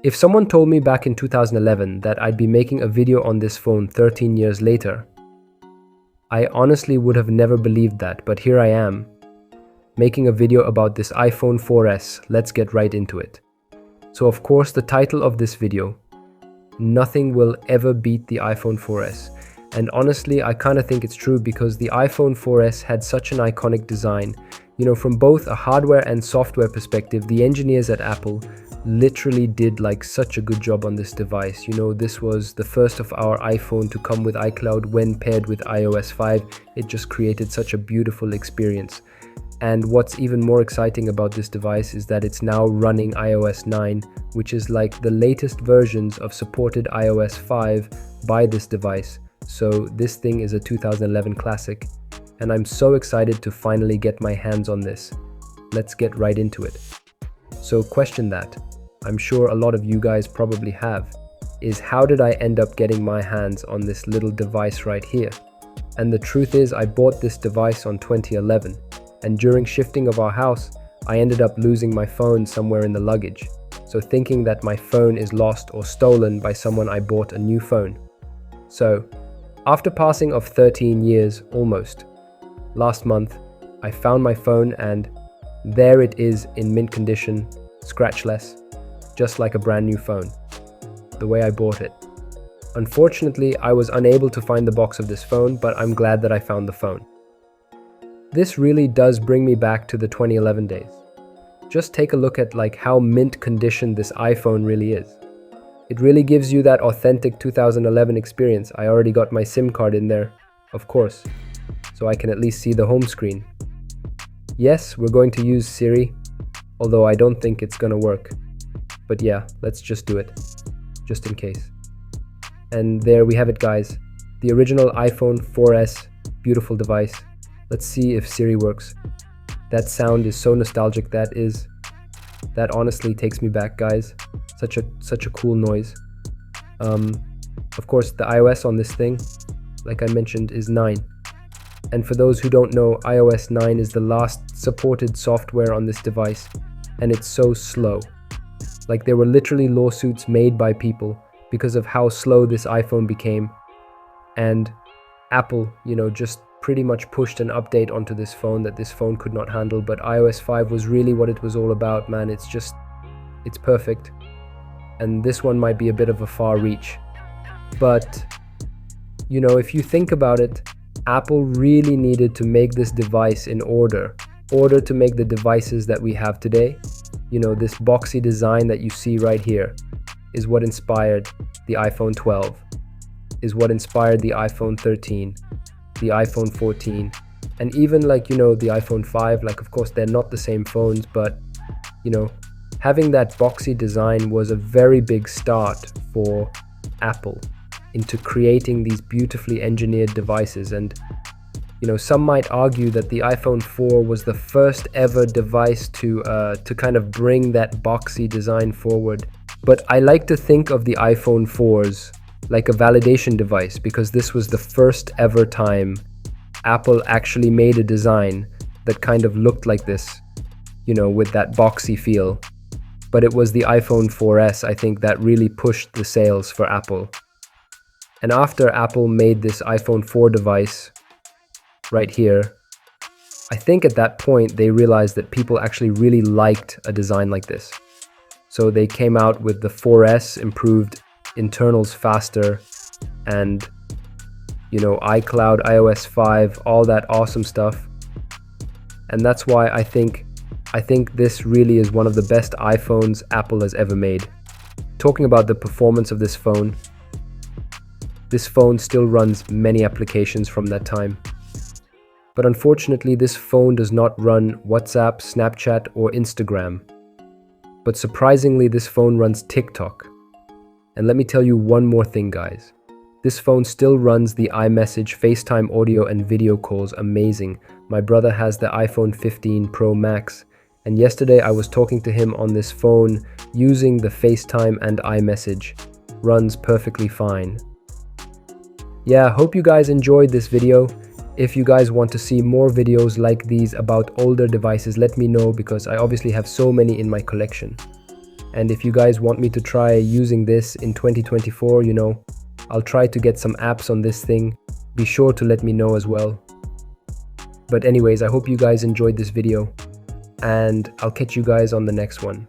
If someone told me back in 2011 that I'd be making a video on this phone 13 years later, I honestly would have never believed that, but here I am, making a video about this iPhone 4S. Let's get right into it. So of course, the title of this video, nothing will ever beat the iPhone 4S. And honestly, I kind of think it's true because the iPhone 4S had such an iconic design. You know, from both a hardware and software perspective, the engineers at Apple literally did like such a good job on this device. You know, this was the first of our iPhone to come with iCloud when paired with iOS 5. It just created such a beautiful experience. And what's even more exciting about this device is that it's now running iOS 9, which is like the latest versions of supported iOS 5 by this device. So this thing is a 2011 classic, and I'm so excited to finally get my hands on this. Let's get right into it. So question that I'm sure a lot of you guys probably have is, how did I end up getting my hands on this little device right here? And the truth is, I bought this device on 2011, and during shifting of our house, I ended up losing my phone somewhere in the luggage. So thinking that my phone is lost or stolen by someone, I bought a new phone. So after passing of 13 years almost, last month, I found my phone and there it is in mint condition, scratchless, just like a brand new phone, the way I bought it. Unfortunately, I was unable to find the box of this phone, but I'm glad that I found the phone. This really does bring me back to the 2011 days. Just take a look at like how mint condition this iPhone really is. It really gives you that authentic 2011 experience. I already got my SIM card in there, of course, so I can at least see the home screen. Yes, we're going to use Siri, although I don't think it's gonna work. But yeah, let's just do it, just in case. And there we have it, guys. The original iPhone 4S, beautiful device. Let's see if Siri works. That sound is so nostalgic, that honestly takes me back, guys. Such a cool noise. Of course, the iOS on this thing, like I mentioned, is 9. And for those who don't know, iOS 9 is the last supported software on this device, and it's so slow. Like, there were literally lawsuits made by people because of how slow this iPhone became. And Apple, you know, just pretty much pushed an update onto this phone that this phone could not handle. But iOS 5 was really what it was all about, man. It's perfect. And this one might be a bit of a far reach. But, you know, if you think about it, Apple really needed to make this device in order to make the devices that we have today. You know, this boxy design that you see right here is what inspired the iPhone 12, is what inspired the iPhone 13, the iPhone 14, and even like, you know, the iPhone 5. Like, of course, they're not the same phones, but, you know, having that boxy design was a very big start for Apple into creating these beautifully engineered devices. And, you know, some might argue that the iPhone 4 was the first ever device to kind of bring that boxy design forward. But I like to think of the iPhone 4s like a validation device, because this was the first ever time Apple actually made a design that kind of looked like this, you know, with that boxy feel. But it was the iPhone 4S, I think, that really pushed the sales for Apple. And after Apple made this iPhone 4 device right here, I think at that point they realized that people actually really liked a design like this. So they came out with the 4S, improved internals faster, and, you know, iCloud, iOS 5, all that awesome stuff. And that's why I think this really is one of the best iPhones Apple has ever made. Talking about the performance of this phone still runs many applications from that time. But unfortunately, this phone does not run WhatsApp, Snapchat, or Instagram. But surprisingly, this phone runs TikTok. And let me tell you one more thing, guys. This phone still runs the iMessage, FaceTime audio and video calls amazing. My brother has the iPhone 15 Pro Max, and yesterday I was talking to him on this phone using the FaceTime and iMessage. Runs perfectly fine. Yeah, hope you guys enjoyed this video. If you guys want to see more videos like these about older devices, let me know, because I obviously have so many in my collection. And if you guys want me to try using this in 2024, I'll try to get some apps on this thing. Be sure to let me know as well. But anyways, I hope you guys enjoyed this video, and I'll catch you guys on the next one.